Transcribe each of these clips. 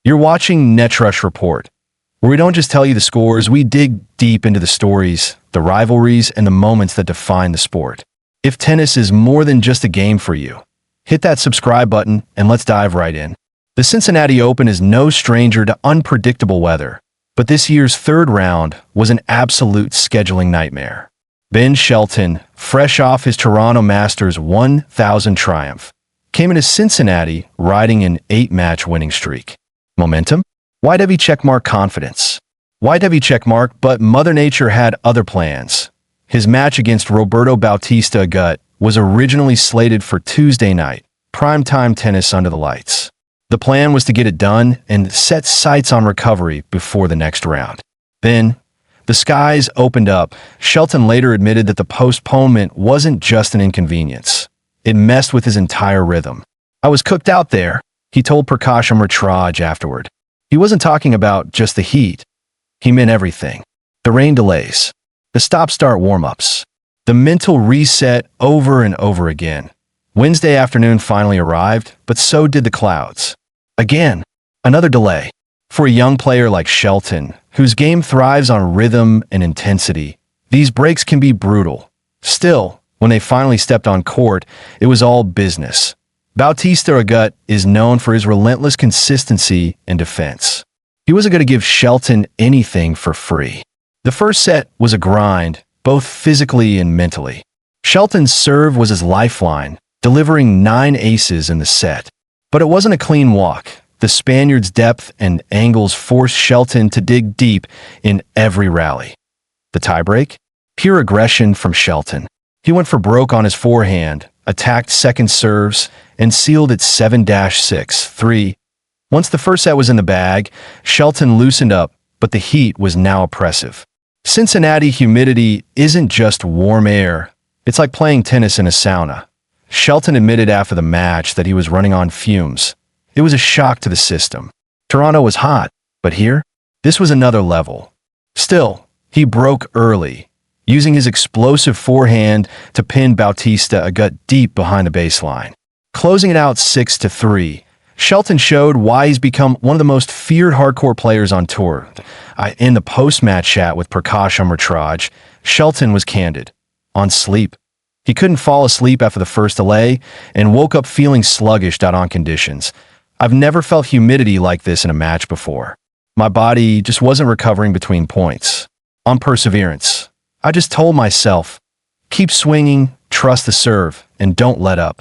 You're watching Netrush Report, where we don't just tell you the scores, we dig deep into the stories, the rivalries, and the moments that define the sport. If tennis is more than just a game for you, hit that subscribe button and let's dive right in. The Cincinnati Open is no stranger to unpredictable weather, but this year's third round was an absolute scheduling nightmare. Ben Shelton, fresh off his Toronto Masters 1,000 triumph, came into Cincinnati riding an 8-match winning streak. Momentum? Wide heavy checkmark confidence. Wide heavy checkmark, but Mother Nature had other plans. His match against Roberto Bautista Agut was originally slated for Tuesday night, primetime tennis under the lights. The plan was to get it done and set sights on recovery before the next round. Then, the skies opened up. Shelton later admitted that the postponement wasn't just an inconvenience. It messed with his entire rhythm. "I was cooked out there," he told Prakash Amritraj afterward. He wasn't talking about just the heat. He meant everything. The rain delays, the stop-start warm-ups, the mental reset over and over again. Wednesday afternoon finally arrived, but so did the clouds. Again, another delay. For a young player like Shelton, whose game thrives on rhythm and intensity, these breaks can be brutal. Still, when they finally stepped on court, it was all business. Bautista Agut is known for his relentless consistency and defense. He wasn't going to give Shelton anything for free. The first set was a grind, both physically and mentally. Shelton's serve was his lifeline, delivering 9 aces in the set. But it wasn't a clean walk. The Spaniard's depth and angles forced Shelton to dig deep in every rally. The tiebreak? Pure aggression from Shelton. He went for broke on his forehand, attacked second serves, and sealed it 7-6-3. Once the first set was in the bag, Shelton loosened up, but the heat was now oppressive. Cincinnati humidity isn't just warm air. It's like playing tennis in a sauna. Shelton admitted after the match that he was running on fumes. It was a shock to the system. Toronto was hot, but here, this was another level. Still, he broke early, using his explosive forehand to pin Bautista Agut deep behind the baseline. Closing it out 6-3, Shelton showed why he's become one of the most feared hardcore players on tour. In the post-match chat with Prakash Amritraj, Shelton was candid. On sleep. He couldn't fall asleep after the first delay and woke up feeling sluggish on conditions. "I've never felt humidity like this in a match before. My body just wasn't recovering between points." On perseverance, I just told myself, keep swinging, trust the serve, and don't let up.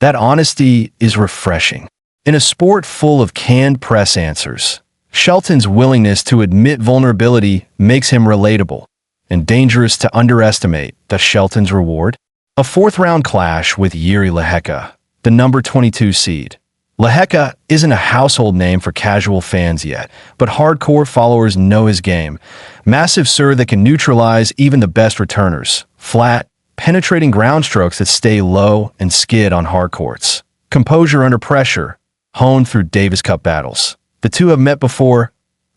That honesty is refreshing. In a sport full of canned press answers, Shelton's willingness to admit vulnerability makes him relatable, and dangerous to underestimate. The Shelton's reward? A fourth-round clash with Jiri Lehecka, the number 22 seed. Lehecka isn't a household name for casual fans yet, but hardcore followers know his game. Massive serve that can neutralize even the best returners. Flat, penetrating ground strokes that stay low and skid on hard courts. Composure under pressure, honed through Davis Cup battles. The two have met before,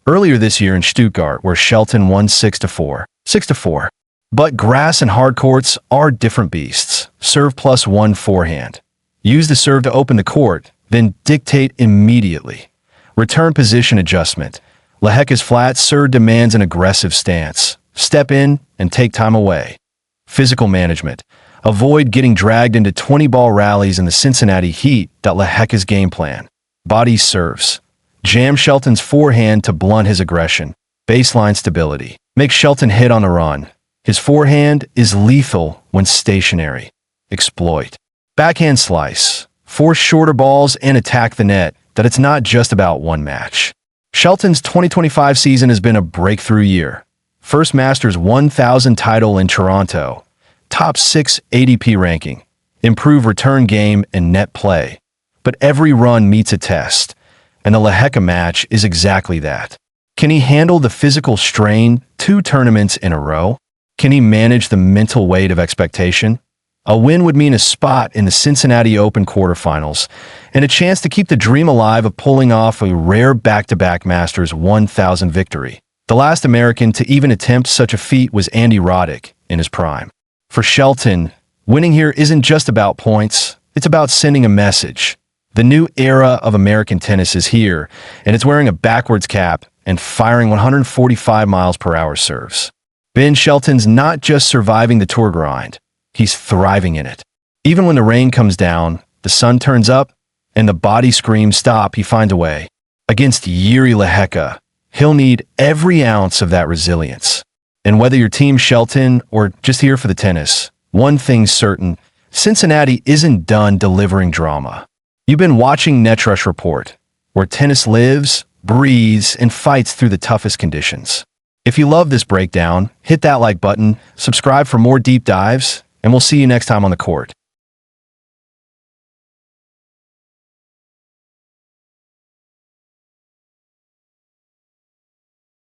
earlier this year in Stuttgart, where Shelton won 6-4. 6-4. But grass and hard courts are different beasts. Serve +1 forehand. Use the serve to open the court, then dictate immediately. Return position adjustment. Lehecka's flat serve demands an aggressive stance. Step in and take time away. Physical management. Avoid getting dragged into 20-ball rallies in the Cincinnati heat. Lehecka's game plan. Body serves. Jam Shelton's forehand to blunt his aggression. Baseline stability. Make Shelton hit on the run. His forehand is lethal when stationary. Exploit. Backhand slice. Force shorter balls and attack the net. That it's not just about one match. Shelton's 2025 season has been a breakthrough year. First Masters 1000 title in Toronto. Top 6 ADP ranking. Improved return game and net play. But every run meets a test. And the Lehecka match is exactly that. Can he handle the physical strain 2 tournaments in a row? Can he manage the mental weight of expectation? A win would mean a spot in the Cincinnati Open quarterfinals and a chance to keep the dream alive of pulling off a rare back-to-back Masters 1000 victory. The last American to even attempt such a feat was Andy Roddick in his prime. For Shelton, winning here isn't just about points, it's about sending a message. The new era of American tennis is here, and it's wearing a backwards cap and firing 145 miles per hour serves. Ben Shelton's not just surviving the tour grind, he's thriving in it. Even when the rain comes down, the sun turns up, and the body screams stop, he finds a way. Against Jiri Lehecka, he'll need every ounce of that resilience. And whether you're Team Shelton or just here for the tennis, one thing's certain, Cincinnati isn't done delivering drama. You've been watching Netrush Report, where tennis lives, breathes, and fights through the toughest conditions. If you love this breakdown, hit that like button, subscribe for more deep dives, and we'll see you next time on the court.